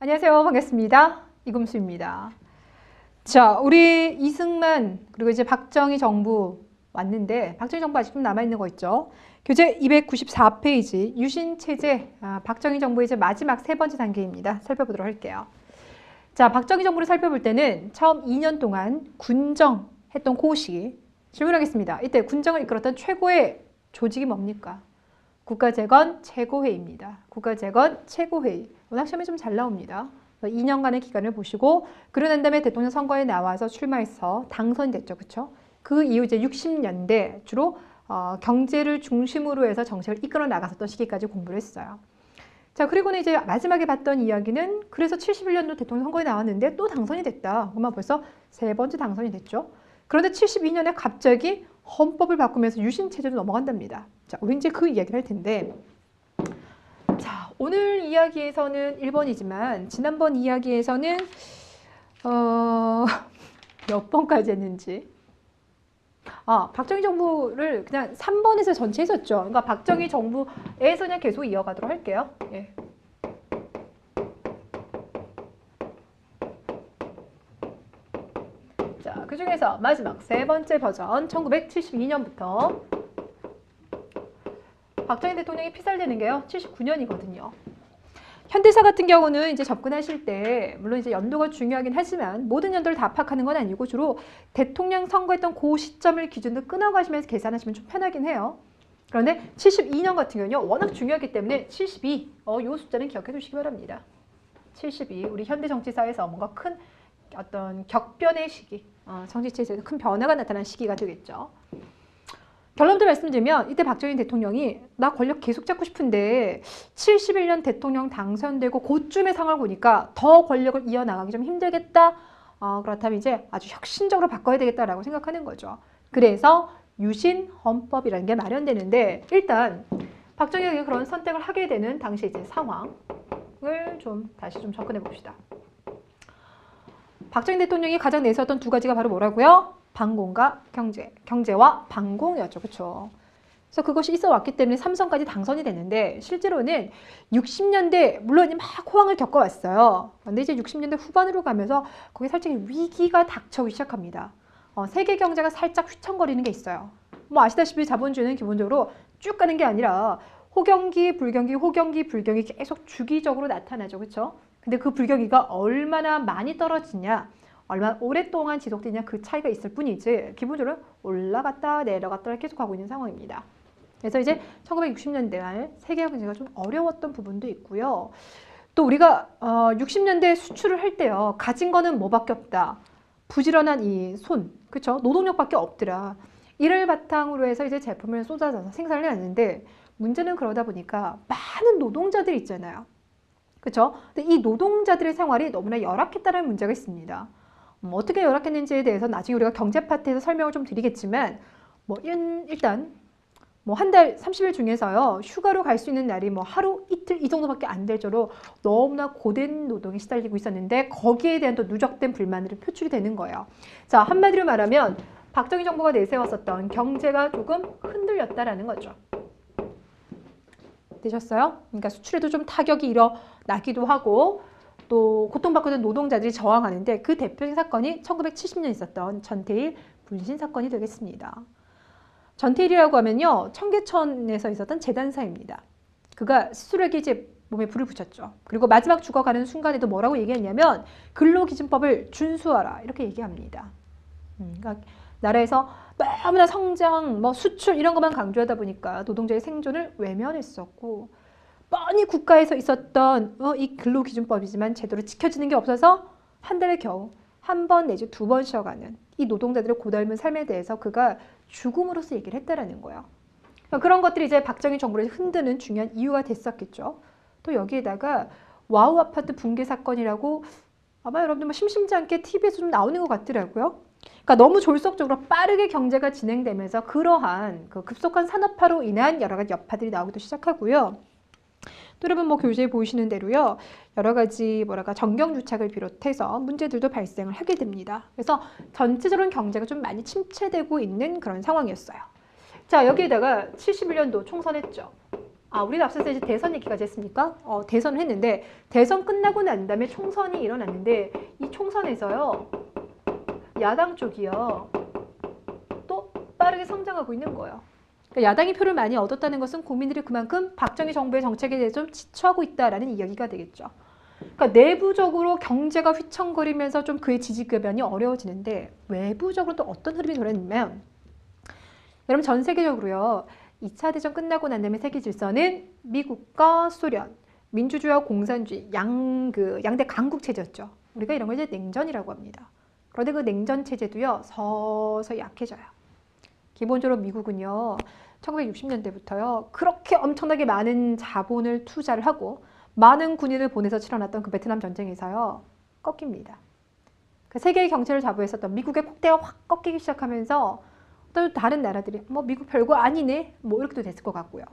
안녕하세요. 반갑습니다. 이금수입니다. 자, 우리 이승만 그리고 이제 박정희 정부 왔는데 박정희 정부 아직 좀 남아있는 거 있죠. 교재 294페이지 유신체제 박정희 정부의 이제 마지막 세 번째 단계입니다. 살펴보도록 할게요. 자, 박정희 정부를 살펴볼 때는 처음 2년 동안 군정했던 그 시기 질문하겠습니다. 이때 군정을 이끌었던 최고의 조직이 뭡니까? 국가재건 최고회의입니다. 국가재건 최고회의. 워낙 시험에 좀 잘 나옵니다. 2년간의 기간을 보시고 그러난 다음에 대통령 선거에 나와서 출마해서 당선이 됐죠. 그렇죠? 그 이후 이제 60년대 주로 경제를 중심으로 해서 정책을 이끌어 나갔었던 시기까지 공부를 했어요. 자, 그리고는 이제 마지막에 봤던 이야기는 그래서 71년도 대통령 선거에 나왔는데 또 당선이 됐다. 그러면 벌써 세 번째 당선이 됐죠. 그런데 72년에 갑자기 헌법을 바꾸면서 유신체제로 넘어간답니다. 자, 우리 이제 그 이야기를 할 텐데, 자, 오늘 이야기에서는 1번이지만 지난번 이야기에서는 몇 번까지 했는지 박정희 정부를 그냥 3번에서 전체 했었죠. 그러니까 박정희 정부에서 그냥 계속 이어가도록 할게요. 예. 자, 그 중에서 마지막 세 번째 버전 1972년부터 박정희 대통령이 피살되는 게요. 79년이거든요. 현대사 같은 경우는 이제 접근하실 때 물론 이제 연도가 중요하긴 하지만 모든 연도를 다 파악하는 건 아니고 주로 대통령 선거했던 그 시점을 기준으로 끊어가시면서 계산하시면 좀 편하긴 해요. 그런데 72년 같은 경우는요. 워낙 중요하기 때문에 72, 이 숫자는 기억해 두시기 바랍니다. 72, 우리 현대 정치사에서 뭔가 큰 어떤 격변의 시기, 정치체제에서 큰 변화가 나타난 시기가 되겠죠. 결론부터 말씀드리면 이때 박정희 대통령이 나 권력 계속 잡고 싶은데 71년 대통령 당선되고 그쯤의 상황을 보니까 더 권력을 이어나가기 좀 힘들겠다. 그렇다면 이제 아주 혁신적으로 바꿔야 되겠다라고 생각하는 거죠. 그래서 유신 헌법이라는 게 마련되는데 일단 박정희가 그런 선택을 하게 되는 당시 이제 상황을 좀 다시 좀 접근해 봅시다. 박정희 대통령이 가장 내세웠던 두 가지가 바로 뭐라고요? 방공과 경제, 경제와 방공이었죠. 그렇죠? 그래서 그것이 있어 왔기 때문에 삼선까지 당선이 됐는데 실제로는 60년대 물론 막 호황을 겪어왔어요. 그런데 이제 60년대 후반으로 가면서 거기 살짝 위기가 닥쳐오기 시작합니다. 세계 경제가 살짝 휘청거리는 게 있어요. 뭐 아시다시피 자본주의는 기본적으로 쭉 가는 게 아니라 호경기, 불경기, 호경기, 불경기 계속 주기적으로 나타나죠. 그렇죠? 근데 그 불경기가 얼마나 많이 떨어지냐 얼마나 오랫동안 지속되냐 그 차이가 있을 뿐이지 기본적으로 올라갔다 내려갔다 계속 가고 있는 상황입니다. 그래서 이제 1960년대 말 세계 경제가 좀 어려웠던 부분도 있고요. 또 우리가 60년대 수출을 할 때요. 가진 거는 뭐밖에 없다. 부지런한 이 손, 그렇죠? 노동력밖에 없더라. 이를 바탕으로 해서 이제 제품을 쏟아져서 생산을 해놨는데 문제는 그러다 보니까 많은 노동자들이 있잖아요. 그렇죠? 근데 이 노동자들의 생활이 너무나 열악했다는 문제가 있습니다. 어떻게 열악했는지에 대해서 나중에 우리가 경제 파트에서 설명을 좀 드리겠지만 일단 한 달 30일 중에서요 휴가로 갈 수 있는 날이 하루 이틀 이 정도밖에 안 될 정도로 너무나 고된 노동에 시달리고 있었는데 거기에 대한 또 누적된 불만들이 표출이 되는 거예요. 자, 한마디로 말하면 박정희 정부가 내세웠었던 경제가 조금 흔들렸다라는 거죠. 되셨어요? 그러니까 수출에도 좀 타격이 일어나기도 하고 또 고통받고 있는 노동자들이 저항하는데 그 대표적인 사건이 1970년 있었던 전태일 분신 사건이 되겠습니다. 전태일이라고 하면요. 청계천에서 있었던 재단사입니다. 그가 스스로에게 이제 몸에 불을 붙였죠. 그리고 마지막 죽어가는 순간에도 뭐라고 얘기했냐면 근로기준법을 준수하라 이렇게 얘기합니다. 그러니까 나라에서 너무나 성장, 수출 이런 것만 강조하다 보니까 노동자의 생존을 외면했었고 뻔히 국가에서 있었던 이 근로기준법이지만 제대로 지켜지는 게 없어서 한 달에 겨우 한 번 내지 두 번 쉬어가는 이 노동자들의 고달픈 삶에 대해서 그가 죽음으로써 얘기를 했다라는 거예요. 그런 것들이 이제 박정희 정부를 흔드는 중요한 이유가 됐었겠죠. 또 여기에다가 와우 아파트 붕괴 사건이라고 아마 여러분들 심심치 않게 TV에서 좀 나오는 것 같더라고요. 그러니까 너무 졸속적으로 빠르게 경제가 진행되면서 그러한 그 급속한 산업화로 인한 여러 가지 여파들이 나오기도 시작하고요. 또 여러분 교재에 보이시는 대로요. 여러 가지 정경유착을 비롯해서 문제들도 발생을 하게 됩니다. 그래서 전체적으로 경제가 좀 많이 침체되고 있는 그런 상황이었어요. 자, 여기에다가 71년도 총선했죠. 우리도 앞서서 이제 대선 얘기까지 했습니까? 대선을 했는데 대선 끝나고 난 다음에 총선이 일어났는데 이 총선에서요 야당 쪽이요 또 빠르게 성장하고 있는 거예요. 그러니까 야당이 표를 많이 얻었다는 것은 국민들이 그만큼 박정희 정부의 정책에 대해 좀 지쳐하고 있다라는 이야기가 되겠죠. 그러니까 내부적으로 경제가 휘청거리면서 좀 그의 지지급변이 어려워지는데 외부적으로 또 어떤 흐름이 돌았냐면 여러분 전 세계적으로요 2차 대전 끝나고 난 다음에 세계 질서는 미국과 소련, 민주주의와 공산주의 양대 강국 체제였죠. 우리가 이런 걸 이제 냉전이라고 합니다. 그런데 그 냉전 체제도요 서서히 약해져요. 기본적으로 미국은요 1960년대부터요 그렇게 엄청나게 많은 자본을 투자를 하고 많은 군인을 보내서 치러났던 그 베트남 전쟁에서요 꺾입니다. 그 세계의 경제를 좌우했었던 미국의 콧대가 확 꺾이기 시작하면서 또 다른 나라들이 뭐 미국 별거 아니네 뭐 이렇게도 됐을 것 같고요.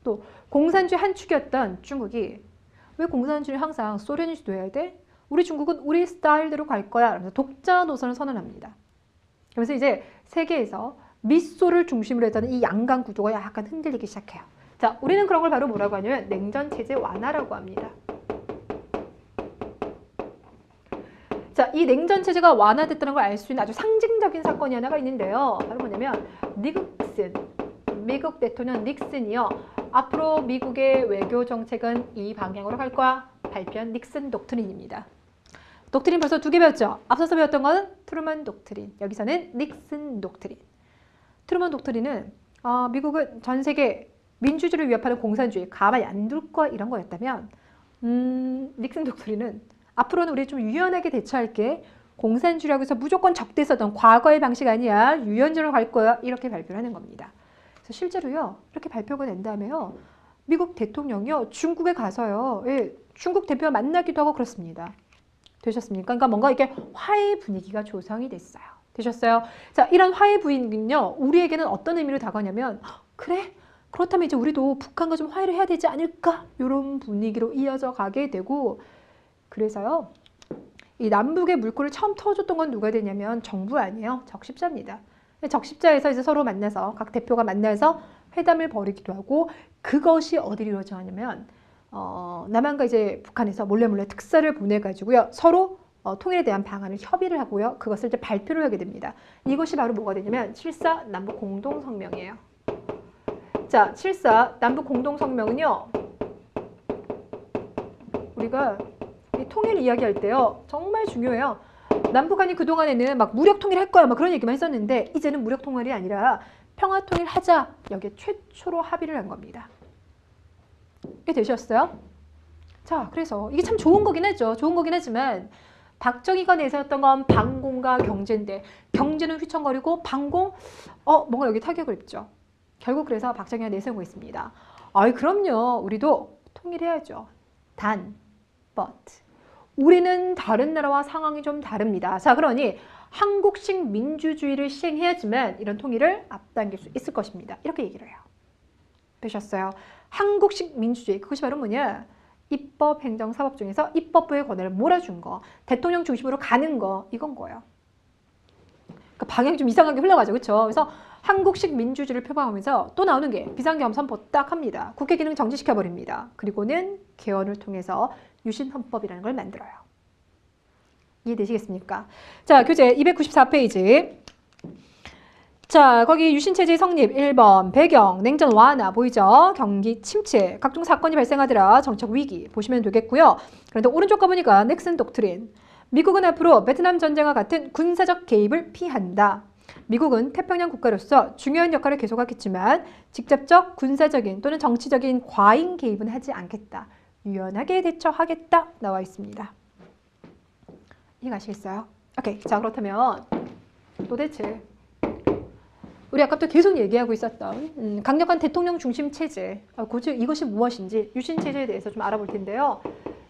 또 공산주의 한 축이었던 중국이 왜 공산주의 항상 소련이 주도해야 돼? 우리 중국은 우리 스타일대로 갈 거야. 라면서 독자 노선을 선언합니다. 그래서 이제 세계에서 미소를 중심으로 했던 이 양강 구도가 약간 흔들리기 시작해요. 자, 우리는 그런 걸 바로 뭐라고 하냐면 냉전 체제 완화라고 합니다. 자, 이 냉전 체제가 완화됐다는 걸 알 수 있는 아주 상징적인 사건이 하나가 있는데요. 바로 뭐냐면 닉슨, 미국 대통령 닉슨이요. 앞으로 미국의 외교 정책은 이 방향으로 갈 거야. 발표한 닉슨 독트린입니다. 독트린 벌써 2개 배웠죠? 앞서서 배웠던 건 트루먼 독트린, 여기서는 닉슨 독트린. 트루먼 독트린은 미국은 전 세계 민주주의를 위협하는 공산주의 가만히 안 둘 거야 이런 거였다면 닉슨 독트린은 앞으로는 우리 좀 유연하게 대처할게. 공산주의라고 해서 무조건 적대했었던 과거의 방식 아니야. 유연적으로 갈 거야. 이렇게 발표를 하는 겁니다. 그래서 실제로요. 이렇게 발표가 된 다음에요. 미국 대통령이요. 중국에 가서요. 예, 중국 대표와 만나기도 하고 그렇습니다. 되셨습니까? 그러니까 뭔가 이렇게 화해 분위기가 조성이 됐어요. 되셨어요? 자, 이런 화해 분위기는요. 우리에게는 어떤 의미로 다가오냐면 그래? 그렇다면 이제 우리도 북한과 좀 화해를 해야 되지 않을까? 이런 분위기로 이어져 가게 되고 그래서요. 이 남북의 물꼬를 처음 터줬던 건 누가 되냐면 정부 아니에요. 적십자입니다. 적십자에서 이제 서로 만나서 각 대표가 만나서 회담을 벌이기도 하고 그것이 어디로 이루어졌냐면 남한과 이제 북한에서 몰래 특사를 보내가지고요. 서로 통일에 대한 방안을 협의를 하고요. 그것을 이제 발표를 하게 됩니다. 이것이 바로 뭐가 되냐면 7.4 남북 공동성명이에요. 자, 7.4 남북 공동성명은요. 우리가 이 통일 이야기할 때요. 정말 중요해요. 남북한이 그동안에는 막 무력 통일할 거야 막 그런 얘기만 했었는데 이제는 무력 통일이 아니라 평화 통일하자. 여기에 최초로 합의를 한 겁니다. 이게 되셨어요? 자, 그래서 이게 참 좋은 거긴 하죠. 좋은 거긴 하지만 박정희가 내세웠던 건 방공과 경제인데 경제는 휘청거리고 방공 뭔가 여기 타격을 입죠. 결국 그래서 박정희가 내세운 거 있습니다. 그럼요. 우리도 통일해야죠. but 우리는 다른 나라와 상황이 좀 다릅니다. 자, 그러니 한국식 민주주의를 시행해야지만 이런 통일을 앞당길 수 있을 것입니다. 이렇게 얘기를 해요. 되셨어요? 한국식 민주주의, 그것이 바로 뭐냐? 입법, 행정, 사법 중에서 입법부의 권한을 몰아준 거, 대통령 중심으로 가는 거, 이건 거예요. 그러니까 방향이 좀 이상하게 흘러가죠. 그렇죠? 그래서 한국식 민주주의를 표방하면서 또 나오는 게 비상계엄선포 딱 합니다. 국회 기능 정지시켜버립니다. 그리고는 개헌을 통해서 유신헌법이라는 걸 만들어요. 이해되시겠습니까? 자, 교재 294페이지. 자, 거기 유신체제 성립 1번 배경 냉전 완화 보이죠? 경기 침체 각종 사건이 발생하더라 정책 위기 보시면 되겠고요. 그런데 오른쪽 가보니까 넥슨 독트린 미국은 앞으로 베트남 전쟁과 같은 군사적 개입을 피한다. 미국은 태평양 국가로서 중요한 역할을 계속하겠지만 직접적 군사적인 또는 정치적인 과잉 개입은 하지 않겠다. 유연하게 대처하겠다 나와 있습니다. 이해가시겠어요? 오케이. 자, 그렇다면 도대체 우리 아까부터 계속 얘기하고 있었던 강력한 대통령 중심 체제, 이것이 무엇인지 유신 체제에 대해서 좀 알아볼 텐데요.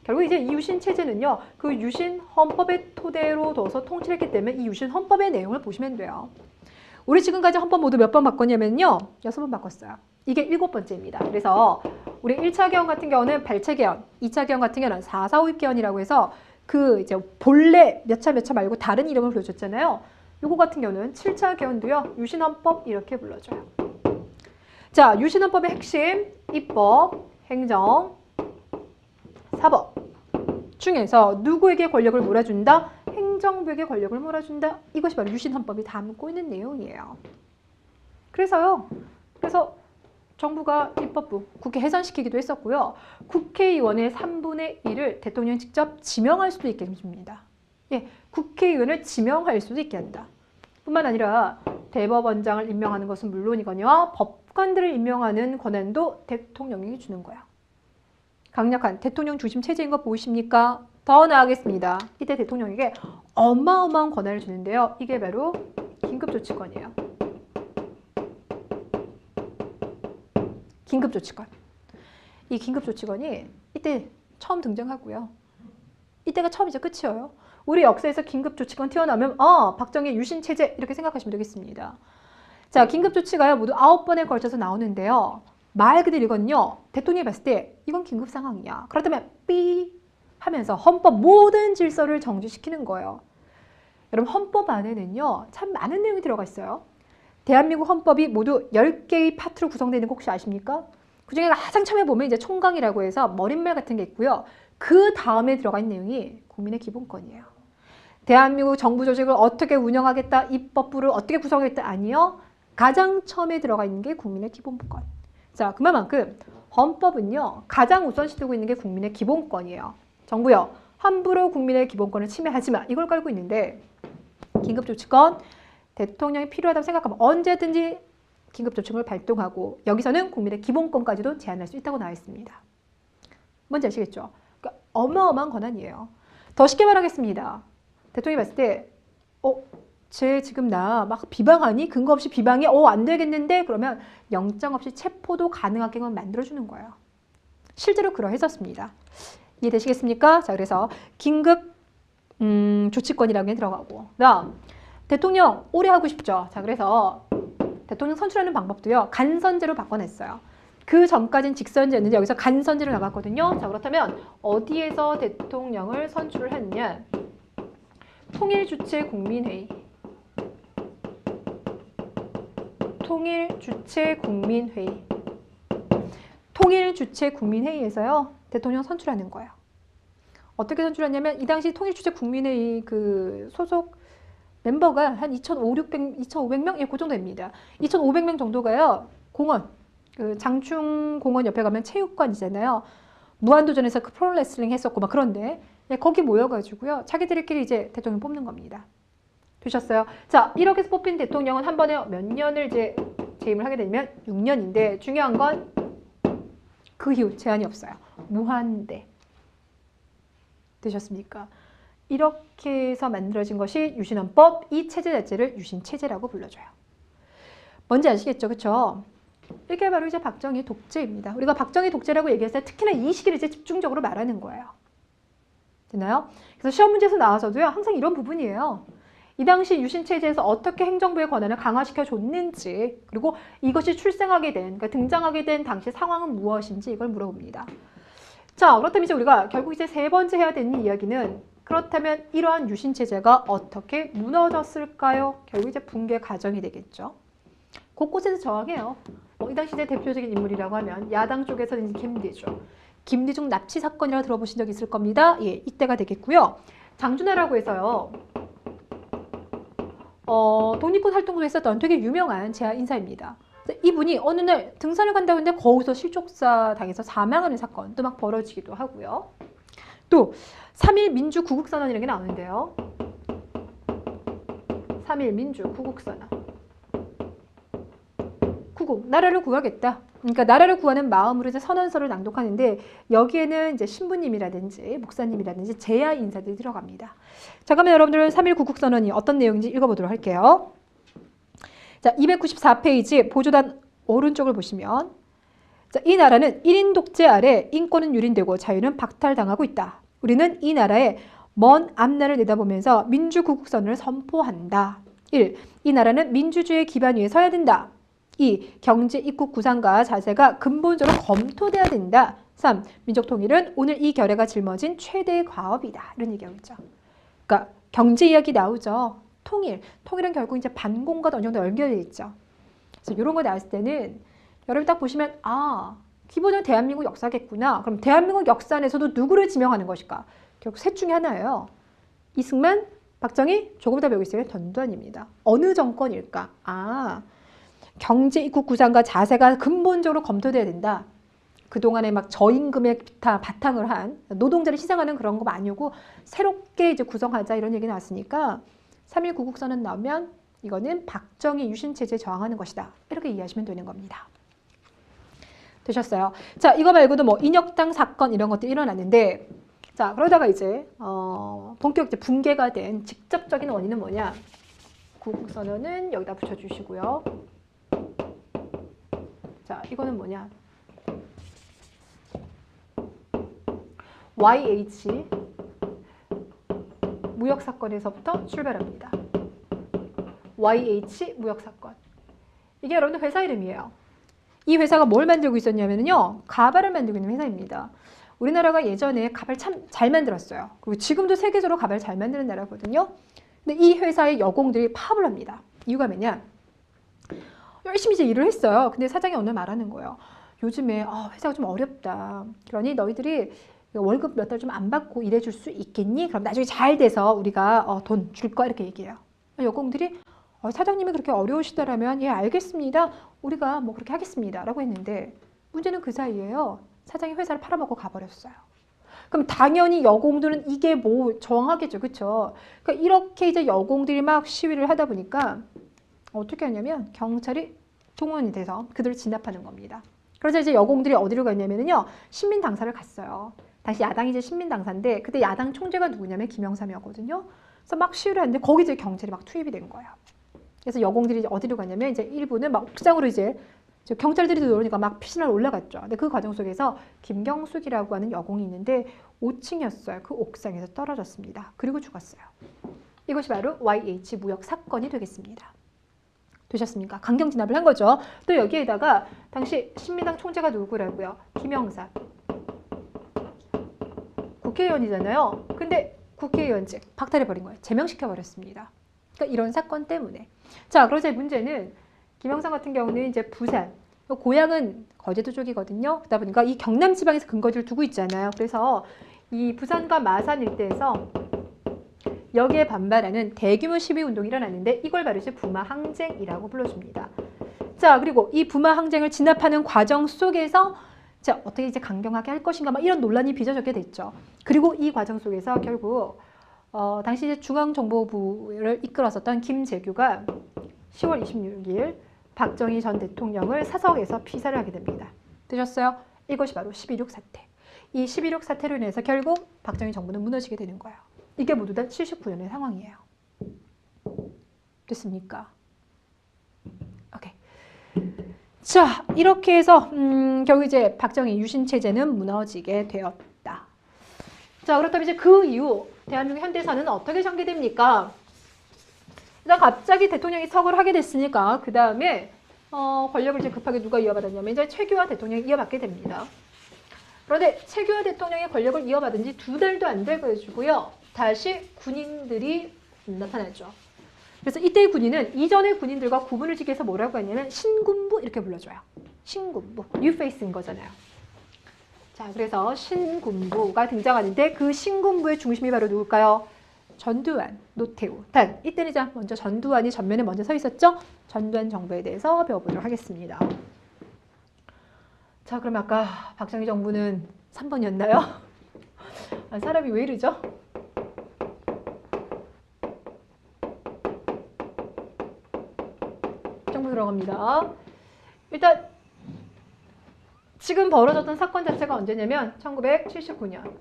결국 이제 이 유신 체제는요, 그 유신 헌법의 토대로 둬서 통치를 했기 때문에 이 유신 헌법의 내용을 보시면 돼요. 우리 지금까지 헌법 모두 몇 번 바꿨냐면요, 6번 바꿨어요. 이게 7번째입니다. 그래서 우리 1차 개헌 같은 경우는 8차 개헌, 2차 개헌 같은 경우는 4, 4, 5, 6 개헌이라고 해서 그 이제 본래 몇 차 말고 다른 이름을 불러줬잖아요. 요거 같은 경우는 7차 개헌도요, 유신헌법 이렇게 불러줘요. 자, 유신헌법의 핵심, 입법, 행정, 사법 중에서 누구에게 권력을 몰아준다? 행정부에게 권력을 몰아준다. 이것이 바로 유신헌법이 담고 있는 내용이에요. 그래서 정부가 입법부, 국회 해산시키기도 했었고요. 국회의원의 3분의 1을 대통령이 직접 지명할 수도 있게 해줍니다. 예, 국회의원을 지명할 수도 있게 한다. 뿐만 아니라 대법원장을 임명하는 것은 물론이거니와 법관들을 임명하는 권한도 대통령이 주는 거야. 강력한 대통령 중심 체제인 거 보이십니까? 더 나아가겠습니다. 이때 대통령에게 어마어마한 권한을 주는데요. 이게 바로 긴급조치권이에요. 긴급조치권. 이 긴급조치권이 이때 처음 등장하고요. 이때가 처음이자 끝이에요. 우리 역사에서 긴급조치권 튀어나오면 박정희 유신체제 이렇게 생각하시면 되겠습니다. 자, 긴급조치가요. 모두 9번에 걸쳐서 나오는데요. 말 그대로 이건요. 대통령이 봤을 때 이건 긴급 상황이야. 그렇다면 삐 하면서 헌법 모든 질서를 정지시키는 거예요. 여러분 헌법 안에는요. 참 많은 내용이 들어가 있어요. 대한민국 헌법이 모두 10개의 파트로 구성되는 거 혹시 아십니까? 그중에 가장 처음에 보면 이제 총강이라고 해서 머릿말 같은 게 있고요. 그 다음에 들어가 있는 내용이 국민의 기본권이에요. 대한민국 정부 조직을 어떻게 운영하겠다, 입법부를 어떻게 구성하겠다 아니요. 가장 처음에 들어가 있는 게 국민의 기본권. 자, 그만큼 헌법은요. 가장 우선시 두고 있는 게 국민의 기본권이에요. 정부요. 함부로 국민의 기본권을 침해하지 마. 이걸 깔고 있는데 긴급조치권 대통령이 필요하다고 생각하면 언제든지 긴급조치권을 발동하고 여기서는 국민의 기본권까지도 제한할 수 있다고 나와 있습니다. 뭔지 아시겠죠? 그러니까 어마어마한 권한이에요. 더 쉽게 말하겠습니다. 대통령이 봤을 때 쟤 지금 나 막 비방하니? 근거 없이 비방해? 안 되겠는데? 그러면 영장 없이 체포도 가능하게만 만들어주는 거예요. 실제로 그러했었습니다. 이해되시겠습니까? 자, 그래서 긴급 조치권이라고 들어가고 그다음 대통령 오래 하고 싶죠. 자, 그래서 대통령 선출하는 방법도요. 간선제로 바꿔냈어요. 그 전까지는 직선제였는데 여기서 간선제로 나갔거든요. 자, 그렇다면 어디에서 대통령을 선출을 했느냐? 통일주체국민회의. 통일주체국민회의. 통일주체국민회의에서요. 대통령 선출하는 거예요. 어떻게 선출하냐면 이 당시 통일주체국민회의 그 소속 멤버가 한 2,500명? 예, 그 정도 됩니다. 2,500명 정도가요. 공원, 그 장충 공원 옆에 가면 체육관이잖아요. 무한도전에서 그 프로레슬링 했었고 막 그런데 예, 거기 모여가지고요. 자기들끼리 이제 대통령 뽑는 겁니다. 되셨어요? 자, 이렇게 해서 뽑힌 대통령은 한 번에 몇 년을 이제 재임을 하게 되면 6년인데 중요한 건 그 이후 제한이 없어요. 무한대. 되셨습니까? 이렇게 해서 만들어진 것이 유신헌법, 이 체제 자체를 유신체제라고 불러줘요. 뭔지 아시겠죠? 그쵸? 이게 바로 이제 박정희 독재입니다. 우리가 박정희 독재라고 얘기했을 때 특히나 이 시기를 이제 집중적으로 말하는 거예요. 되나요? 그래서 시험 문제에서 나와서도요, 항상 이런 부분이에요. 이 당시 유신체제에서 어떻게 행정부의 권한을 강화시켜 줬는지, 그리고 이것이 출생하게 된, 그러니까 등장하게 된 당시 상황은 무엇인지 이걸 물어봅니다. 자, 그렇다면 이제 우리가 결국 이제 세 번째 해야 되는 이야기는 그렇다면 이러한 유신체제가 어떻게 무너졌을까요? 결국 이제 붕괴 과정이 되겠죠. 곳곳에서 저항해요. 이 당시 의 대표적인 인물이라고 하면 야당 쪽에서는 김대중 납치 사건이라고 들어보신 적 있을 겁니다. 예, 이때가 되겠고요. 장준하라고 해서요. 독립군 활동도 했었던 되게 유명한 제야 인사입니다. 이분이 어느 날 등산을 간다고 했는데 거기서 실족사 당해서 사망하는 사건도 막 벌어지기도 하고요. 또 3.1 민주 구국선언이라는 게 나오는데요. 3.1 민주 구국선언. 구국, 나라를 구하겠다. 그러니까 나라를 구하는 마음으로 이제 선언서를 낭독하는데 여기에는 이제 신부님이라든지 목사님이라든지 제야 인사들이 들어갑니다. 자, 그러면 여러분들은 3.1 구국선언이 어떤 내용인지 읽어보도록 할게요. 자, 294페이지 보조단 오른쪽을 보시면 자, 이 나라는 1인 독재 아래 인권은 유린되고 자유는 박탈당하고 있다. 우리는 이 나라의 먼 앞날을 내다보면서 민주구국선언을 선포한다. 1. 이 나라는 민주주의 기반 위에 서야 된다. 2. 경제 입국 구상과 자세가 근본적으로 검토돼야 된다. 3. 민족 통일은 오늘 이 결의가 짊어진 최대의 과업이다. 이런 얘기하고 있죠. 그러니까 경제 이야기 나오죠. 통일은 결국 이제 반공과도 어느 정도 연결되어 있죠. 그래서 이런 거 나왔을 때는 여러분 딱 보시면 아, 기본은 대한민국 역사겠구나. 그럼 대한민국 역사 안에서도 누구를 지명하는 것일까? 결국 셋 중에 하나예요. 이승만, 박정희, 조금 더 배우고 있어요. 전두환입니다. 어느 정권일까? 아, 경제 입국 구상과 자세가 근본적으로 검토돼야 된다. 그동안에 막 저임금에 바탕을 한 노동자를 희생하는 그런 거 아니고 새롭게 이제 구성하자 이런 얘기 나왔으니까 3.1 구국선언 나오면 이거는 박정희 유신 체제에 저항하는 것이다. 이렇게 이해하시면 되는 겁니다. 되셨어요? 자, 이거 말고도 뭐 인혁당 사건 이런 것들이 일어났는데 자, 그러다가 이제 본격 이제 붕괴가 된 직접적인 원인은 뭐냐? 구국선언은 여기다 붙여주시고요. 자, 이거는 뭐냐? YH 무역사건에서부터 출발합니다. YH 무역사건. 이게 여러분들 회사 이름이에요. 이 회사가 뭘 만들고 있었냐면요. 가발을 만들고 있는 회사입니다. 우리나라가 예전에 가발 참 잘 만들었어요. 그리고 지금도 세계적으로 가발 잘 만드는 나라거든요. 근데 이 회사의 여공들이 파업을 합니다. 이유가 뭐냐? 열심히 이제 일을 했어요. 근데 사장이 오늘 말하는 거예요. 요즘에 회사가 좀 어렵다. 그러니 너희들이 월급 몇 달 좀 안 받고 일해줄 수 있겠니? 그럼 나중에 잘 돼서 우리가 돈 줄 거야 이렇게 얘기해요. 여공들이 사장님이 그렇게 어려우시다라면 예 알겠습니다. 우리가 뭐 그렇게 하겠습니다. 라고 했는데 문제는 그 사이에요. 사장이 회사를 팔아먹고 가버렸어요. 그럼 당연히 여공들은 이게 뭐 저항하겠죠. 그렇죠? 그러니까 이렇게 이제 여공들이 막 시위를 하다 보니까 어떻게 하냐면 경찰이 동원이 돼서 그들을 진압하는 겁니다. 그래서 이제 여공들이 어디로 갔냐면요. 신민당사를 갔어요. 당시 야당이 이제 신민당사인데 그때 야당 총재가 누구냐면 김영삼이었거든요. 그래서 막 시위를 하는데 거기 이제 경찰이 막 투입이 된 거예요. 그래서 여공들이 어디로 갔냐면 이제 일부는 막 옥상으로 이제 경찰들이 들어오니까 막 피신하러 올라갔죠. 근데 그 과정 속에서 김경숙이라고 하는 여공이 있는데 5층이었어요. 그 옥상에서 떨어졌습니다. 그리고 죽었어요. 이것이 바로 YH 무역 사건이 되겠습니다. 되셨습니까? 강경 진압을 한 거죠. 또 여기에다가 당시 신민당 총재가 누구라고요? 김영삼. 국회의원이잖아요. 근데 국회의원직 박탈해버린 거예요. 제명시켜버렸습니다. 그러니까 이런 사건 때문에. 자, 그러자 문제는 김영삼 같은 경우는 이제 부산, 고향은 거제도 쪽이거든요. 그러다 보니까 이 경남 지방에서 근거지를 두고 있잖아요. 그래서 이 부산과 마산 일대에서 여기에 반발하는 대규모 시위 운동이 일어났는데 이걸 바로 이제 부마 항쟁이라고 불러줍니다. 자, 그리고 이 부마 항쟁을 진압하는 과정 속에서 자, 어떻게 이제 강경하게 할 것인가 막 이런 논란이 빚어졌게 됐죠. 그리고 이 과정 속에서 결국 당시 이제 중앙정보부를 이끌었었던 김재규가 10월 26일 박정희 전 대통령을 사석에서 피살을 하게 됩니다. 되셨어요? 이것이 바로 12.6 사태. 이 12.6 사태로 인해서 결국 박정희 정부는 무너지게 되는 거예요. 이게 모두 다 79년의 상황이에요. 됐습니까? 오케이. 자, 이렇게 해서 결국 이제 박정희 유신 체제는 무너지게 되었다. 자, 그렇다면 이제 그 이후 대한민국 현대사는 어떻게 전개됩니까? 일단 갑자기 대통령이 서거를 하게 됐으니까 그 다음에 권력을 이제 급하게 누가 이어받았냐면 이제 최규하 대통령이 이어받게 됩니다. 그런데 최규하 대통령의 권력을 이어받은 지 2달도 안 돼가지고요. 다시 군인들이 나타나죠. 그래서 이때의 군인은 이전의 군인들과 구분을 짓기 위해서 뭐라고 하냐면 신군부 이렇게 불러줘요. 신군부. 뉴페이스인 거잖아요. 자, 그래서 신군부가 등장하는데 그 신군부의 중심이 바로 누굴까요? 전두환, 노태우. 단, 이때는 이제 먼저 전두환이 전면에 먼저 서 있었죠? 전두환 정부에 대해서 배워보도록 하겠습니다. 자, 그럼 아까 박정희 정부는 3번이었나요? 아, 사람이 왜 이러죠? 정부 들어갑니다. 일단 지금 벌어졌던 사건 자체가 언제냐면 1979년.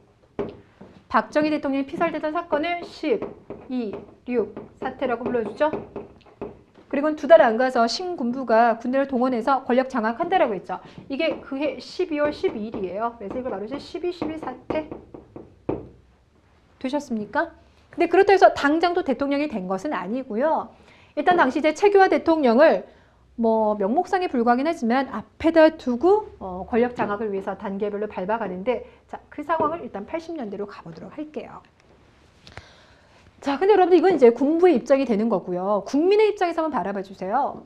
박정희 대통령이 피살되던 사건을 12.6 사태라고 불러주죠. 그리고 2달 안 가서 신군부가 군대를 동원해서 권력 장악한다라고 했죠. 이게 그해 12월 12일이에요. 그래서 이걸 바로 이제 12.12 사태 되셨습니까? 근데 그렇다고 해서 당장 또 대통령이 된 것은 아니고요. 일단 당시 이제 최규하 대통령을 뭐 명목상에 불과하긴 하지만 앞에다 두고 권력 장악을 위해서 단계별로 밟아가는데 자, 그 상황을 일단 80년대로 가보도록 할게요. 자, 근데 여러분들 이건 이제 군부의 입장이 되는 거고요. 국민의 입장에서 한번 바라봐 주세요.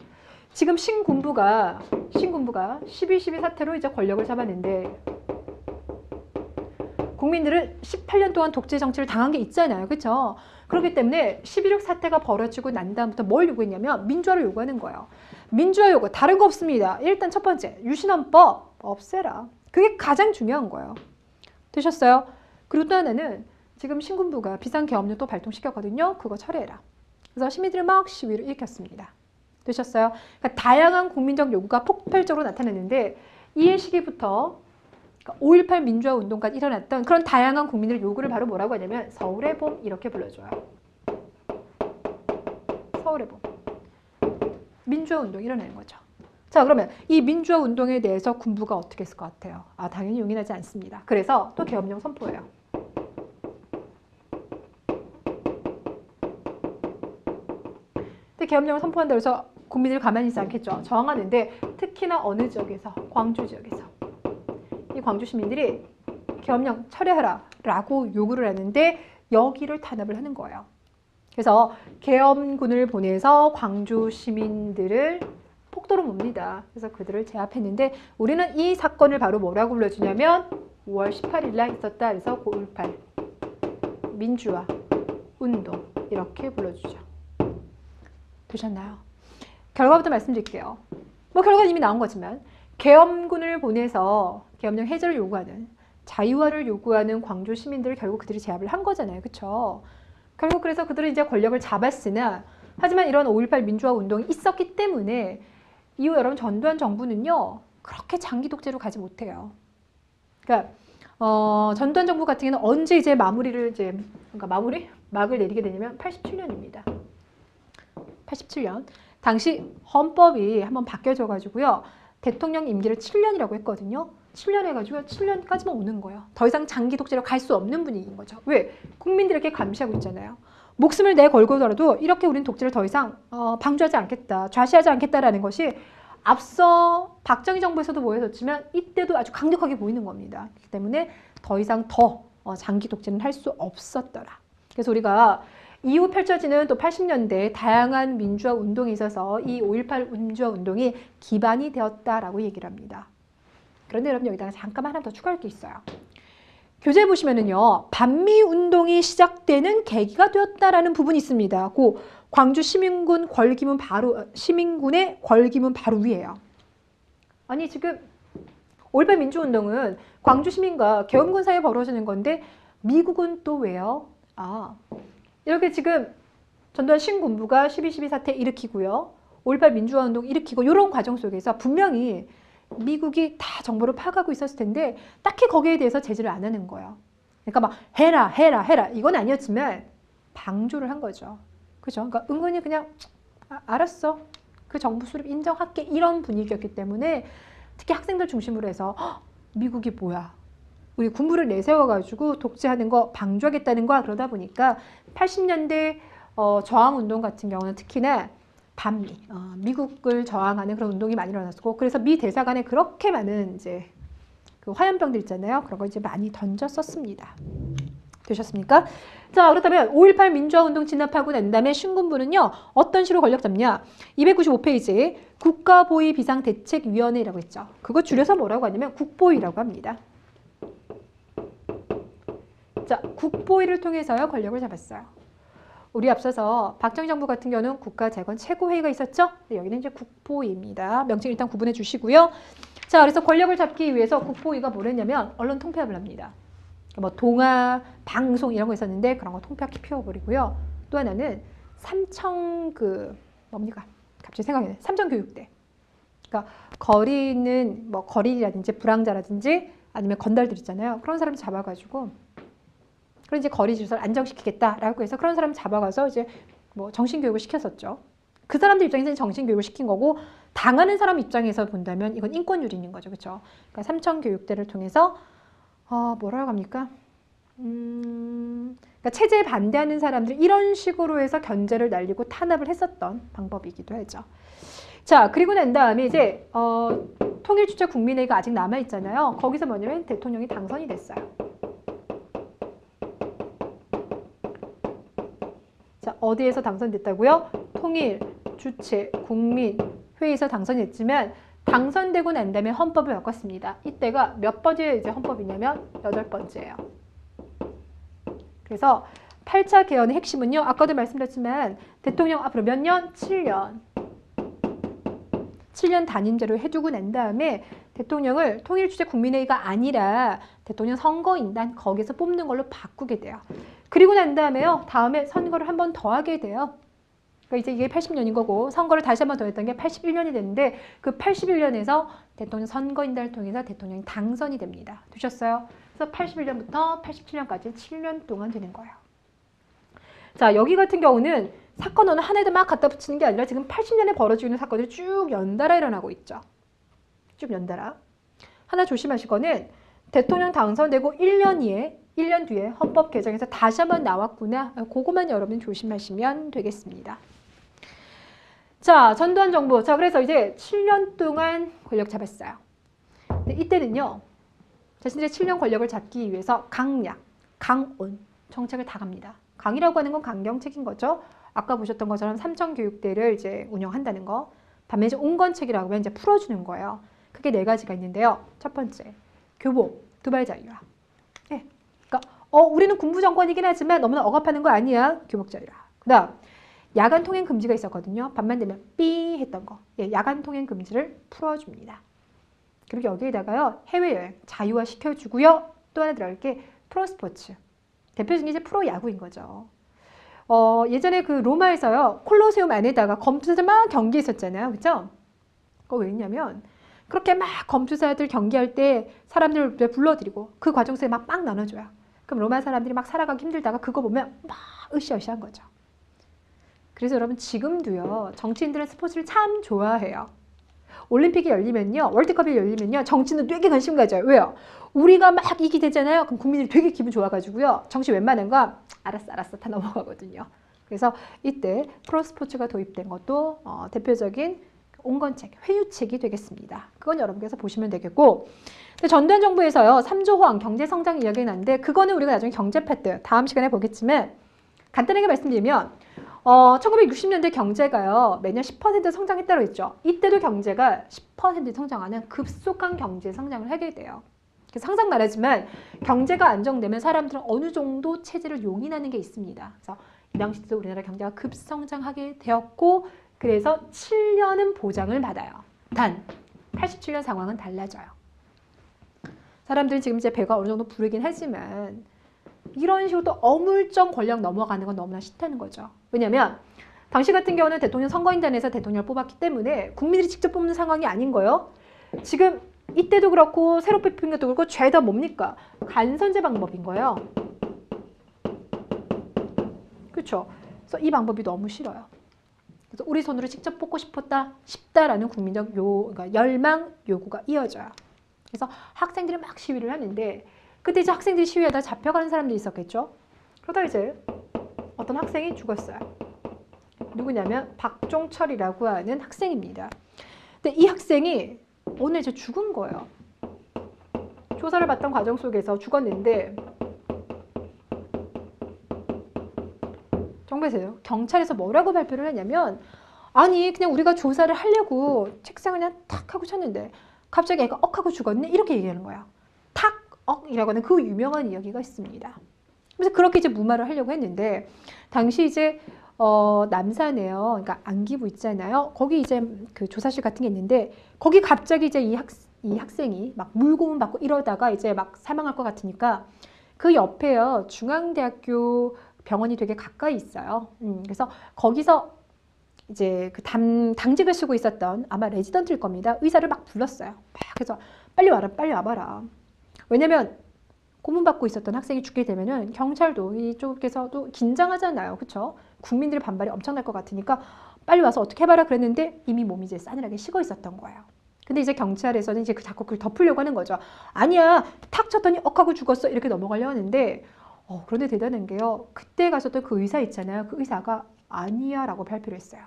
지금 신군부가 12.12 사태로 이제 권력을 잡았는데 국민들은 18년 동안 독재 정치를 당한 게 있잖아요. 그렇죠? 그렇기 때문에 12.6 사태가 벌어지고 난 다음부터 뭘 요구했냐면 민주화를 요구하는 거예요. 민주화 요구 다른 거 없습니다. 일단 첫 번째 유신헌법 없애라. 그게 가장 중요한 거예요. 되셨어요? 그리고 또 하나는 지금 신군부가 비상계엄령 또 발동시켰거든요. 그거 철회해라. 그래서 시민들이 막 시위를 일으켰습니다. 되셨어요? 그러니까 다양한 국민적 요구가 폭발적으로 나타났는데 이 시기부터 5.18 민주화 운동까지 일어났던 그런 다양한 국민들의 요구를 바로 뭐라고 하냐면 서울의 봄 이렇게 불러줘요. 서울의 봄. 민주화 운동이 일어나는 거죠. 자, 그러면 이 민주화 운동에 대해서 군부가 어떻게 했을 것 같아요? 당연히 용인하지 않습니다. 그래서 또 계엄령 선포해요. 근데 계엄령을 선포한다고 해서 국민들 가만히 있지 않겠죠. 저항하는데 특히나 어느 지역에서? 광주 지역에서. 이 광주 시민들이 계엄령 철회하라 라고 요구를 하는데 여기를 탄압을 하는 거예요. 그래서 계엄군을 보내서 광주 시민들을 폭도로 몹니다. 그래서 그들을 제압했는데 우리는 이 사건을 바로 뭐라고 불러주냐면 5월 18일 날 있었다. 그래서 5.18 민주화 운동 이렇게 불러주죠. 되셨나요? 결과부터 말씀드릴게요. 뭐 결과는 이미 나온 거지만 계엄군을 보내서 계엄령 해제를 요구하는 자유화를 요구하는 광주 시민들을 결국 그들이 제압을 한 거잖아요. 그렇죠? 결국 그래서 그들은 이제 권력을 잡았으나 하지만 이런 5.18 민주화 운동이 있었기 때문에 이후 여러분 전두환 정부는요 그렇게 장기 독재로 가지 못해요. 그러니까 전두환 정부 같은 경우는 언제 이제 막을 내리게 되냐면 87년입니다. 87년 당시 헌법이 한번 바뀌어져 가지고요 대통령 임기를 7년이라고 했거든요. 7년 해가지고 7년까지만 오는 거예요. 더 이상 장기 독재로 갈 수 없는 분위기인 거죠. 왜? 국민들이 이렇게 감시하고 있잖아요. 목숨을 내걸고더라도 이렇게 우리는 독재를 더 이상 방조하지 않겠다, 좌시하지 않겠다라는 것이 앞서 박정희 정부에서도 보여줬지만 이때도 아주 강력하게 보이는 겁니다. 그렇기 때문에 더 이상 장기 독재는 할 수 없었더라. 그래서 우리가 이후 펼쳐지는 또 80년대 다양한 민주화 운동에 있어서 이 5.18 민주화 운동이 기반이 되었다라고 얘기를 합니다. 그런데 여러분 여기다가 잠깐만 하나 더 추가할 게 있어요. 교재에 보시면은요 반미 운동이 시작되는 계기가 되었다라는 부분이 있습니다. 그 광주 시민군의 궐기문 바로 위에요. 아니 지금 5.18 민주운동은 광주 시민과 계엄군 사이에 벌어지는 건데 미국은 또 왜요? 이렇게 지금 전두환 신군부가 12.12 사태 일으키고요. 5.18 민주화 운동 일으키고 이런 과정 속에서 분명히 미국이 다 정보를 파악하고 있었을 텐데 딱히 거기에 대해서 제지를 안 하는 거예요. 그러니까 막 해라 이건 아니었지만 방조를 한 거죠. 그죠? 그러니까 은근히 그냥 알았어. 그 정부 수립 인정할게 이런 분위기였기 때문에 특히 학생들 중심으로 해서 미국이 뭐야? 우리 군부를 내세워가지고 독재하는 거 방조하겠다는 거야. 그러다 보니까 80년대 저항운동 같은 경우는 특히나 반미, 미국을 저항하는 그런 운동이 많이 일어났고 그래서 미 대사관에 그렇게 많은 이제 그 화염병들 있잖아요. 그런 거 이제 많이 던졌었습니다. 되셨습니까? 자, 그렇다면 5.18 민주화 운동 진압하고 난 다음에 신군부는요 어떤 식으로 권력 잡냐? 295페이지 국가보위 비상대책위원회라고 했죠. 그거 줄여서 뭐라고 하냐면 국보위라고 합니다. 자, 국보위를 통해서요 권력을 잡았어요. 우리 앞서서 박정희 정부 같은 경우는 국가재건 최고회의가 있었죠? 네, 여기는 이제 국보위입니다. 명칭 일단 구분해 주시고요. 자, 그래서 권력을 잡기 위해서 국보위가 뭘 했냐면 언론 통폐합을 합니다. 뭐 동아, 방송 이런 거 있었는데 그런 거 통폐합 피워버리고요. 또 하나는 갑자기 생각이 나네. 삼청교육대. 그러니까 거리는 뭐 거리라든지 불황자라든지 아니면 건달들 있잖아요. 그런 사람 잡아가지고 그런 이제 거리 질서를 안정시키겠다라고 해서 그런 사람 잡아가서 이제 뭐 정신교육을 시켰었죠. 그 사람들 입장에서는 정신교육을 시킨 거고 당하는 사람 입장에서 본다면 이건 인권유린인 거죠. 그렇죠? 그러니까 삼청교육대를 통해서 뭐라고 합니까? 그러니까 체제에 반대하는 사람들 이런 식으로 해서 견제를 날리고 탄압을 했었던 방법이기도 하죠. 자, 그리고 난 다음에 이제 통일주체 국민회의가 아직 남아있잖아요. 거기서 뭐냐면 대통령이 당선이 됐어요. 자, 어디에서 당선됐다고요? 통일, 주체, 국민, 회의에서 당선이 됐지만 당선되고 난 다음에 헌법을 바꿨습니다. 이때가 몇 번째 이제 헌법이냐면 8번째예요. 그래서 8차 개헌의 핵심은요. 아까도 말씀드렸지만 대통령 앞으로 몇 년? 7년. 7년 단임제로 해두고 난 다음에 대통령을 통일주재 국민회의가 아니라 대통령 선거인단 거기서 뽑는 걸로 바꾸게 돼요. 그리고 난 다음에요. 다음에 선거를 한 번 더 하게 돼요. 그러니까 이제 이게 80년인 거고 선거를 다시 한 번 더 했던 게 81년이 됐는데 그 81년에서 대통령 선거인단을 통해서 대통령이 당선이 됩니다. 되셨어요? 그래서 81년부터 87년까지 7년 동안 되는 거예요. 자, 여기 같은 경우는 사건은 하나에다 막 갖다 붙이는 게 아니라 지금 80년에 벌어지고 있는 사건들이 쭉 연달아 일어나고 있죠. 쭉 연달아. 하나 조심하실 거는 대통령 당선되고 1년 뒤에 헌법 개정에서 다시 한번 나왔구나. 그거만 여러분 조심하시면 되겠습니다. 자, 전두환 정부. 자, 그래서 이제 7년 동안 권력 잡았어요. 근데 이때는요. 자신들의 7년 권력을 잡기 위해서 강약, 강온 정책을 다 갑니다. 강이라고 하는 건 강경책인 거죠. 아까 보셨던 것처럼 삼청교육대를 이제 운영한다는 거. 반면에 이제 온건책이라고 하면 이제 풀어주는 거예요. 그게 4가지가 있는데요. 첫 번째, 교복, 두발 자유화. 네. 그러니까 우리는 군부 정권이긴 하지만 너무나 억압하는 거 아니야. 교복 자유화. 그다음 야간 통행 금지가 있었거든요. 밤만 되면 삐 했던 거. 예, 야간 통행 금지를 풀어줍니다. 그리고 여기에다가요. 해외여행 자유화 시켜주고요. 또 하나 들어갈 게 프로스포츠. 대표적인 이제 프로야구인 거죠. 예전에 그 로마에서요. 콜로세움 안에다가 검투사들 막 경기했었잖아요. 그죠? 그거 왜 했냐면 그렇게 막 검투사들 경기할 때 사람들을 불러들이고 그 과정 속에 막 빵 나눠줘요. 그럼 로마 사람들이 막 살아가기 힘들다가 그거 보면 막 으쌰으쌰한 거죠. 그래서 여러분 지금도요. 정치인들은 스포츠를 참 좋아해요. 올림픽이 열리면요. 월드컵이 열리면요. 정치는 되게 관심 가져요. 왜요? 우리가 막 이기게 되잖아요. 그럼 국민들이 되게 기분 좋아가지고요. 정치 웬만한 거 알았어 다 넘어가거든요. 그래서 이때 프로스포츠가 도입된 것도 대표적인 온건책, 회유책이 되겠습니다. 그건 여러분께서 보시면 되겠고 전두환 정부에서요. 3조 호황 경제성장 이야기가 나는데 그거는 우리가 나중에 경제 파트 다음 시간에 보겠지만 간단하게 말씀드리면 1960년대 경제가요. 매년 10% 성장했다고 했죠. 이때도 경제가 10% 성장하는 급속한 경제 성장을 하게 돼요. 항상 말하지만 경제가 안정되면 사람들은 어느 정도 체질을 용인하는 게 있습니다. 그래서 이 당시 때도 우리나라 경제가 급성장하게 되었고 그래서 7년은 보장을 받아요. 단 87년 상황은 달라져요. 사람들이 지금 이제 배가 어느 정도 부르긴 하지만 이런 식으로 또 어물쩡 권력 넘어가는 건 너무나 싫다는 거죠. 왜냐하면 당시 같은 경우는 대통령 선거인단에서 대통령을 뽑았기 때문에 국민들이 직접 뽑는 상황이 아닌 거예요. 지금 이때도 그렇고 새로 뽑힌 것도 그렇고 죄다 뭡니까? 간선제 방법인 거예요. 그렇죠? 그래서 이 방법이 너무 싫어요. 그래서 우리 손으로 직접 뽑고 싶다라는 국민적 그러니까 열망 요구가 이어져요. 그래서 학생들이 막 시위를 하는데 그때 이제 학생들이 시위하다 잡혀가는 사람들이 있었겠죠. 그러다 이제 어떤 학생이 죽었어요. 누구냐면 박종철이라고 하는 학생입니다. 근데 이 학생이 오늘 이제 죽은 거예요. 조사를 받던 과정 속에서 죽었는데 정부에서요. 경찰에서 뭐라고 발표를 하냐면 아니 그냥 우리가 조사를 하려고 책상을 그냥 탁 하고 쳤는데 갑자기 애가 억 하고 죽었네 이렇게 얘기하는 거야. 탁 억이라고 하는 그 유명한 이야기가 있습니다. 그래서 그렇게 이제 무마를 하려고 했는데 당시 이제 남산에요. 그러니까 안기부 있잖아요. 거기 이제 그 조사실 같은 게 있는데 거기 갑자기 이제 이 학생이 막 물고문 받고 이러다가 이제 막 사망할 것 같으니까 그 옆에요. 중앙대학교 병원이 되게 가까이 있어요. 그래서 거기서 이제 그 당직을 쓰고 있었던 아마 레지던트일 겁니다. 의사를 막 불렀어요. 막 그래서 빨리 와라, 빨리 와봐라. 왜냐면 고문받고 있었던 학생이 죽게 되면은 경찰도 이쪽에서도 긴장하잖아요. 그렇죠? 국민들의 반발이 엄청날 것 같으니까 빨리 와서 어떻게 해봐라 그랬는데 이미 몸이 이제 싸늘하게 식어 있었던 거예요. 근데 이제 경찰에서는 이제 자꾸 그걸 덮으려고 하는 거죠. 아니야, 탁 쳤더니 억하고 죽었어 이렇게 넘어가려고 하는데 그런데 대단한 게요. 그때 가셨던 그 의사 있잖아요. 그 의사가 아니야 라고 발표를 했어요.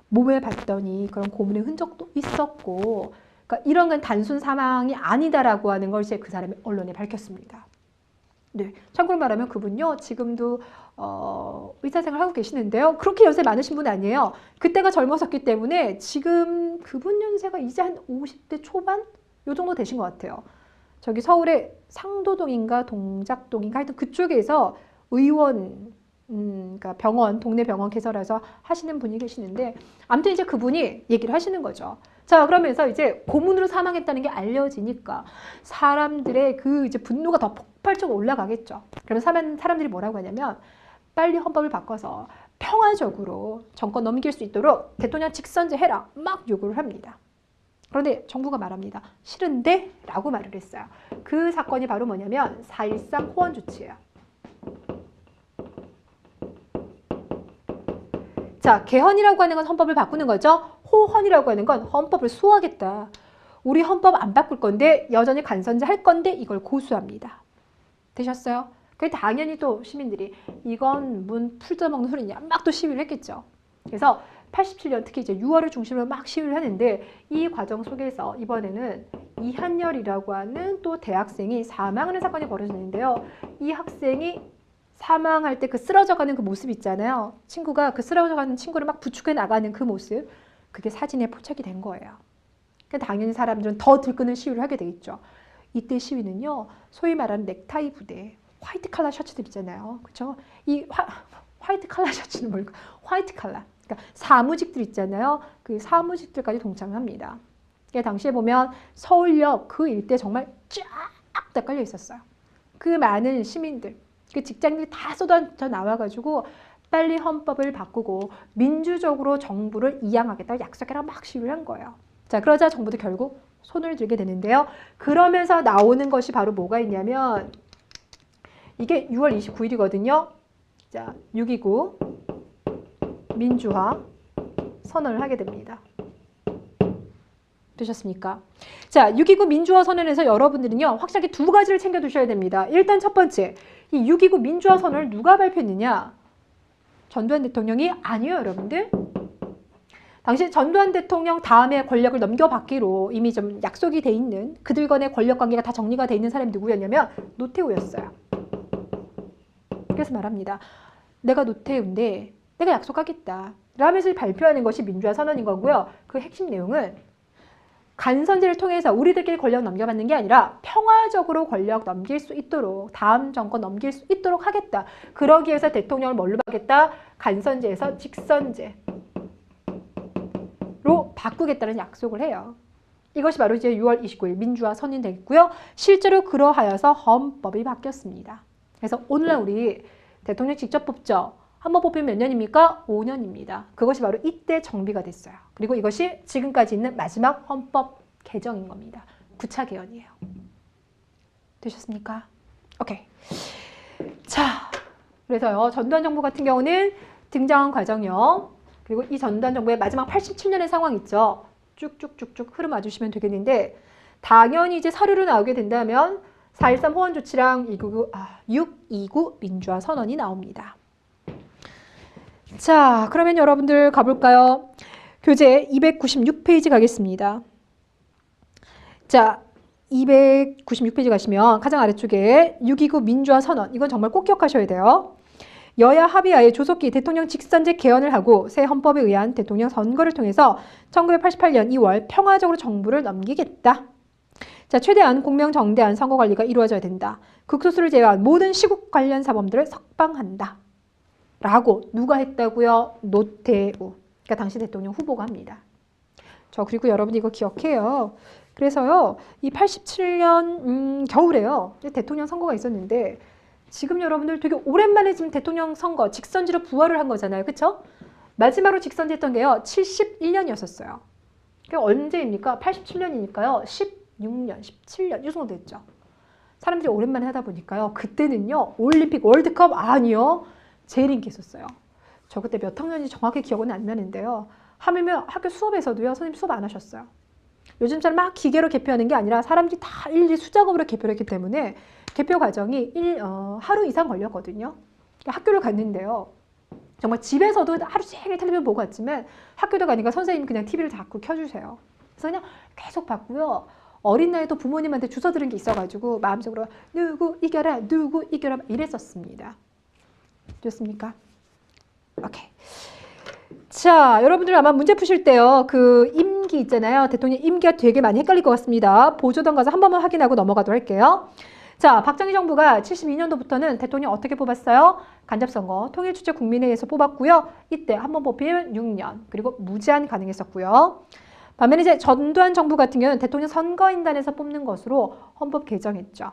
몸을 봤더니 그런 고문의 흔적도 있었고 그러니까 이런 건 단순 사망이 아니다라고 하는 걸 이제 그 사람이 언론에 밝혔습니다. 네, 참고로 말하면 그분요 지금도 의사생활 하고 계시는데요. 그렇게 연세 많으신 분 아니에요. 그때가 젊었었기 때문에 지금 그분 연세가 이제 한 50대 초반 요 정도 되신 것 같아요. 저기 서울의 상도동인가 동작동인가 하여튼 그쪽에서 의원 그러니까 병원 동네 병원 개설해서 하시는 분이 계시는데 아무튼 이제 그분이 얘기를 하시는 거죠. 자, 그러면서 이제 고문으로 사망했다는 게 알려지니까 사람들의 그 이제 분노가 더 폭발적으로 올라가겠죠. 그러면 사람들이 뭐라고 하냐면 빨리 헌법을 바꿔서 평화적으로 정권 넘길 수 있도록 대통령 직선제 해라 막 요구를 합니다. 그런데 정부가 말합니다. 싫은데? 라고 말을 했어요. 그 사건이 바로 뭐냐면 4.13 호원 조치예요. 자, 개헌이라고 하는 건 헌법을 바꾸는 거죠. 호헌이라고 하는 건 헌법을 수호하겠다. 우리 헌법 안 바꿀 건데 여전히 간선제 할 건데 이걸 고수합니다. 되셨어요? 그 당연히 또 시민들이 이건 문 풀져먹는 소리냐 막 또 시위를 했겠죠. 그래서 87년 특히 이제 6월을 중심으로 막 시위를 하는데 이 과정 속에서 이번에는 이한열이라고 하는 또 대학생이 사망하는 사건이 벌어졌는데요. 이 학생이 사망할 때 그 쓰러져가는 그 모습 있잖아요. 친구가 그 쓰러져가는 친구를 막 부축해 나가는 그 모습 그게 사진에 포착이 된 거예요. 그러니까 당연히 사람들은 더 들끓는 시위를 하게 되겠죠. 이때 시위는요. 소위 말하는 넥타이 부대 화이트 칼라 셔츠들 있잖아요. 그렇죠? 이 화이트 칼라 셔츠는 뭘까? 화이트 칼라. 그러니까 사무직들 있잖아요. 그 사무직들까지 동참을 합니다. 그러니까 당시에 보면 서울역 그 일대 정말 쫙 다 깔려 있었어요. 그 많은 시민들 그 직장인들이 다 쏟아져 나와가지고 빨리 헌법을 바꾸고 민주적으로 정부를 이양하겠다고 약속해라 막 시위를 한 거예요. 자, 그러자 정부도 결국 손을 들게 되는데요. 그러면서 나오는 것이 바로 뭐가 있냐면 이게 6월 29일이거든요. 자, 6.29 민주화 선언을 하게 됩니다. 되셨습니까? 자, 6.29 민주화 선언에서 여러분들은요, 확실하게 두 가지를 챙겨 두셔야 됩니다. 일단 첫 번째, 이 6.29 민주화 선언을 누가 발표했느냐? 전두환 대통령이 아니에요, 여러분들. 당시 전두환 대통령 다음에 권력을 넘겨받기로 이미 좀 약속이 돼 있는 그들 간의 권력 관계가 다 정리가 돼 있는 사람이 누구였냐면 노태우였어요. 그래서 말합니다. 내가 노태우인데 내가 약속하겠다. 라면서 발표하는 것이 민주화 선언인 거고요. 그 핵심 내용은 간선제를 통해서 우리들끼리 권력 넘겨받는 게 아니라 평화적으로 권력 넘길 수 있도록 다음 정권 넘길 수 있도록 하겠다. 그러기 위해서 대통령을 뭘로 하겠다? 간선제에서 직선제로 바꾸겠다는 약속을 해요. 이것이 바로 이제 6월 29일 민주화 선언이 되겠고요. 실제로 그러하여서 헌법이 바뀌었습니다. 그래서 오늘날 우리 대통령 직접 뽑죠. 한번 뽑히면 몇 년입니까? 5년입니다. 그것이 바로 이때 정비가 됐어요. 그리고 이것이 지금까지 있는 마지막 헌법 개정인 겁니다. 9차 개헌이에요. 되셨습니까? 오케이. 자, 그래서요. 전두환 정부 같은 경우는 등장한 과정이요. 그리고 이 전두환 정부의 마지막 87년의 상황 있죠. 쭉쭉쭉쭉 흐름 와주시면 되겠는데 당연히 이제 사료로 나오게 된다면 4.13 호원 조치랑 6.29 민주화 선언이 나옵니다. 자, 그러면 여러분들 가볼까요? 교재 296페이지 가겠습니다. 자, 296페이지 가시면 가장 아래쪽에 6.29 민주화 선언, 이건 정말 꼭 기억하셔야 돼요. 여야 합의하에 조속히 대통령 직선제 개헌을 하고 새 헌법에 의한 대통령 선거를 통해서 1988년 2월 평화적으로 정부를 넘기겠다. 자, 최대한 공명정대한 선거관리가 이루어져야 된다. 극소수를 제외한 모든 시국 관련 사범들을 석방한다. 라고 누가 했다고요? 노태우. 그러니까 당시 대통령 후보가 합니다. 그리고 여러분 이거 기억해요. 그래서요. 이 87년 겨울에요. 대통령 선거가 있었는데 지금 여러분들 되게 오랜만에 지금 대통령 선거 직선제로 부활을 한 거잖아요. 그렇죠? 마지막으로 직선제했던 게요. 71년이었었어요. 그게 언제입니까? 87년이니까요. 16년, 17년 이 정도 됐죠. 사람들이 오랜만에 하다 보니까요. 그때는요. 올림픽, 월드컵 아니요. 제일 인기 있었어요. 저 그때 몇 학년인지 정확히 기억은 안 나는데요. 하물며 학교 수업에서도요. 선생님 수업 안 하셨어요. 요즘처럼 막 기계로 개표하는 게 아니라 사람들이 다 일일이 수작업으로 개표를 했기 때문에 개표 과정이 하루 이상 걸렸거든요. 학교를 갔는데요. 정말 집에서도 하루 종일 텔레비전 보고 왔지만 학교도 가니까 선생님이 그냥 TV를 자꾸 켜주세요. 그래서 그냥 계속 봤고요. 어린 나이도 부모님한테 주워 들은 게 있어가지고 마음속으로 누구 이겨라 이랬었습니다. 좋습니까? 오케이. 자, 여러분들 아마 문제 푸실 때요. 그 임기 있잖아요. 대통령 임기가 되게 많이 헷갈릴 것 같습니다. 보조던 가서 한 번만 확인하고 넘어가도록 할게요. 자, 박정희 정부가 72년도부터는 대통령 어떻게 뽑았어요? 간접선거, 통일주체 국민회의에서 뽑았고요. 이때 한 번 뽑히면 6년, 그리고 무제한 가능했었고요. 반면에 이제 전두환 정부 같은 경우는 대통령 선거인단에서 뽑는 것으로 헌법 개정했죠.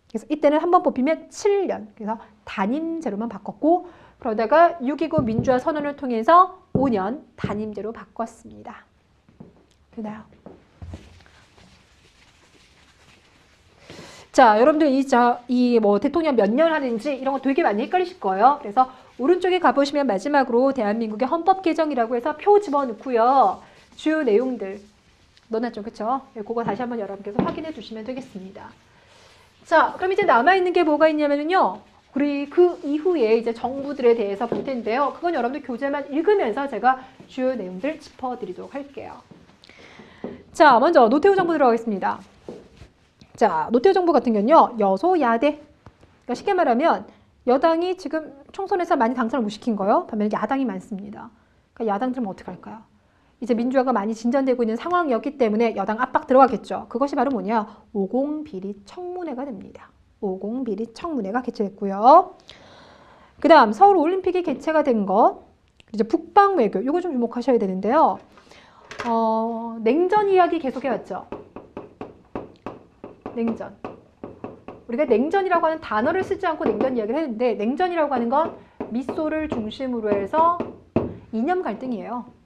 그래서 이때는 한 번 뽑히면 7년, 그래서 단임제로만 바꿨고, 그러다가 6.29 민주화 선언을 통해서 5년 단임제로 바꿨습니다. 되나요? 자, 여러분들 이 대통령 몇 년 하는지 이런 거 되게 많이 헷갈리실 거예요. 그래서 오른쪽에 가보시면 마지막으로 대한민국의 헌법 개정이라고 해서 표 집어넣고요. 주요 내용들 넣어놨죠, 그쵸? 그거 다시 한번 여러분께서 확인해 주시면 되겠습니다. 자, 그럼 이제 남아있는 게 뭐가 있냐면요. 우리 그 이후에 이제 정부들에 대해서 볼 텐데요. 그건 여러분들 교재만 읽으면서 제가 주요 내용들 짚어드리도록 할게요. 자, 먼저 노태우 정부 들어가겠습니다. 자, 노태우 정부 같은 경우는요. 여소야대. 그러니까 쉽게 말하면 여당이 지금 총선에서 많이 당선을 못 시킨 거예요. 반면에 야당이 많습니다. 그러니까 야당들은 어떻게 할까요? 이제 민주화가 많이 진전되고 있는 상황이었기 때문에 여당 압박 들어가겠죠. 그것이 바로 뭐냐? 50 비리 청문회가 됩니다. 50 비리 청문회가 개최됐고요. 그 다음 서울 올림픽이 개최가 된 것. 이제 북방 외교. 이거 좀 주목하셔야 되는데요. 냉전 이야기 계속해왔죠. 냉전. 우리가 냉전이라고 하는 단어를 쓰지 않고 냉전 이야기를 했는데 냉전이라고 하는 건 미소를 중심으로 해서 이념 갈등이에요.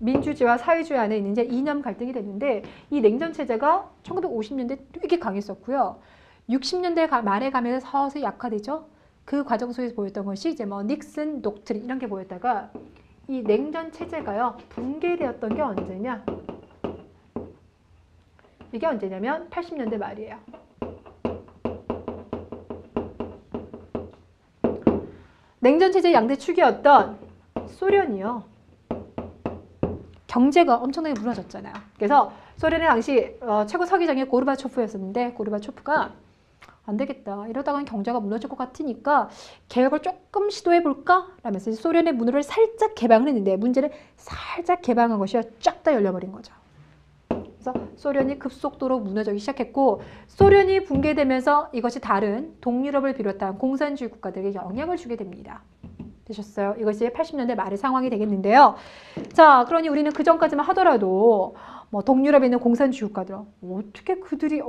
민주주의와 사회주의 안에 있는 이제 이념 갈등이 됐는데 이 냉전 체제가 1950년대 되게 강했었고요. 60년대 말에 가면서 서서히 약화되죠. 그 과정 속에서 보였던 것이 이제 뭐 닉슨 독트린 이런 게 보였다가 이 냉전 체제가요 붕괴되었던 게 언제냐? 이게 언제냐면 80년대 말이에요. 냉전 체제의 양대 축이었던 소련이요. 경제가 엄청나게 무너졌잖아요. 그래서 소련의 당시 최고 서기장이 고르바초프였었는데 고르바초프가 안 되겠다. 이러다가는 경제가 무너질 것 같으니까 개혁을 조금 시도해볼까? 라면서 소련의 문을 살짝 개방을 했는데 문제는 살짝 개방한 것이 쫙 다 열려버린 거죠. 그래서 소련이 급속도로 무너지기 시작했고 소련이 붕괴되면서 이것이 다른 동유럽을 비롯한 공산주의 국가들에게 영향을 주게 됩니다. 되셨어요? 이것이 80년대 말의 상황이 되겠는데요. 자, 그러니 우리는 그 전까지만 하더라도 뭐 동유럽에 있는 공산주의 국가들 어떻게 그들이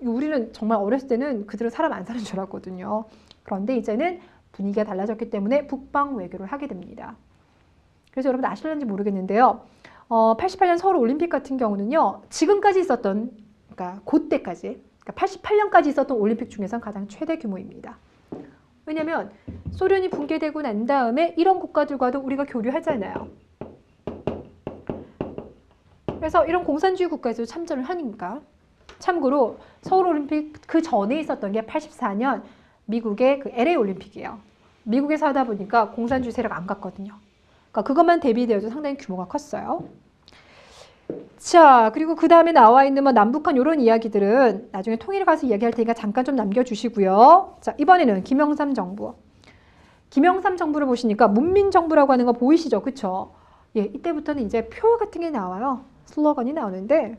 우리는 정말 어렸을 때는 그들은 사람 안 사는 줄 알았거든요. 그런데 이제는 분위기가 달라졌기 때문에 북방 외교를 하게 됩니다. 그래서 여러분 아실는지 모르겠는데요. 88년 서울 올림픽 같은 경우는요. 지금까지 있었던 그러니까 그때까지 그러니까 88년까지 있었던 올림픽 중에서는 가장 최대 규모입니다. 왜냐하면 소련이 붕괴되고 난 다음에 이런 국가들과도 우리가 교류하잖아요. 그래서 이런 공산주의 국가에서 참전을 하니까 참고로 서울올림픽 그 전에 있었던 게 84년 미국의 그 LA 올림픽이에요. 미국에서 하다 보니까 공산주의 세력 안 갔거든요. 그러니까 그것만 대비되어도 상당히 규모가 컸어요. 자, 그리고 그 다음에 나와 있는 뭐 남북한 이런 이야기들은 나중에 통일을 가서 이야기할 테니까 잠깐 좀 남겨주시고요. 자, 이번에는 김영삼 정부. 김영삼 정부를 보시니까 문민정부라고 하는 거 보이시죠? 그쵸? 예, 이때부터는 이제 표 같은 게 나와요. 슬로건이 나오는데,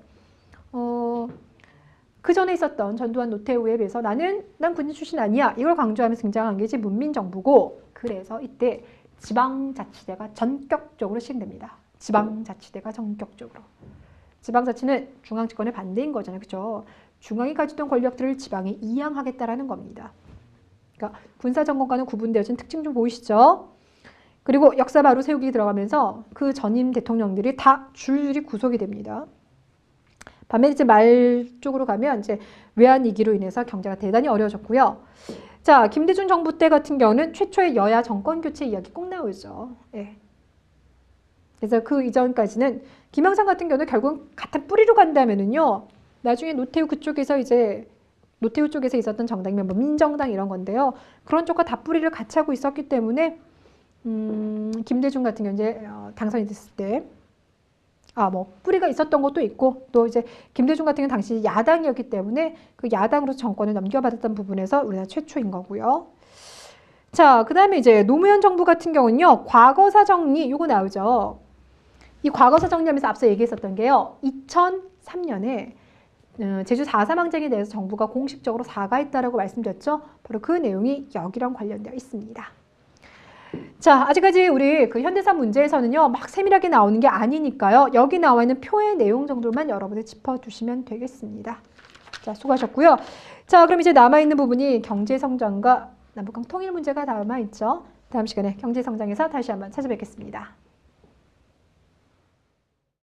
그 전에 있었던 전두환 노태우에 비해서 난 군인 출신 아니야. 이걸 강조하면서 등장한 게 이제 문민정부고, 그래서 이때 지방자치제가 전격적으로 시행됩니다. 지방자치제가 전격적으로. 지방자치는 중앙집권의 반대인 거잖아요. 그죠? 중앙이 가지던 권력들을 지방에 이양하겠다라는 겁니다. 그러니까 군사정권과는 구분되어진 특징 좀 보이시죠? 그리고 역사 바로 세우기 들어가면서 그 전임 대통령들이 다 줄줄이 구속이 됩니다. 반면에 이제 말 쪽으로 가면 이제 외환위기로 인해서 경제가 대단히 어려워졌고요. 자, 김대중 정부 때 같은 경우는 최초의 여야 정권 교체 이야기 꼭 나오죠. 예. 그래서 그 이전까지는 김영삼 같은 경우는 결국 같은 뿌리로 간다면은요. 나중에 노태우 그쪽에서 이제 노태우 쪽에서 있었던 정당이면 뭐 민정당 이런 건데요. 그런 쪽과 다 뿌리를 같이 하고 있었기 때문에 김대중 같은 경우 이제 당선이 됐을 때 뭐 뿌리가 있었던 것도 있고 또 이제 김대중 같은 경우는 당시 야당이었기 때문에 그 야당으로 정권을 넘겨받았던 부분에서 우리나라 최초인 거고요. 자, 그 다음에 이제 노무현 정부 같은 경우는요, 과거사 정리 요거 나오죠. 이 과거사 정리하면서 앞서 얘기했었던 게요, 2003년에 제주 4.3 항쟁에 대해서 정부가 공식적으로 사과했다라고 말씀드렸죠. 바로 그 내용이 여기랑 관련되어 있습니다. 자, 아직까지 우리 그 현대사 문제에서는요, 막 세밀하게 나오는 게 아니니까요. 여기 나와 있는 표의 내용 정도만 여러분들 짚어주시면 되겠습니다. 자, 수고하셨고요. 자, 그럼 이제 남아있는 부분이 경제성장과 남북한 통일 문제가 남아있죠. 다음 시간에 경제성장에서 다시 한번 찾아뵙겠습니다.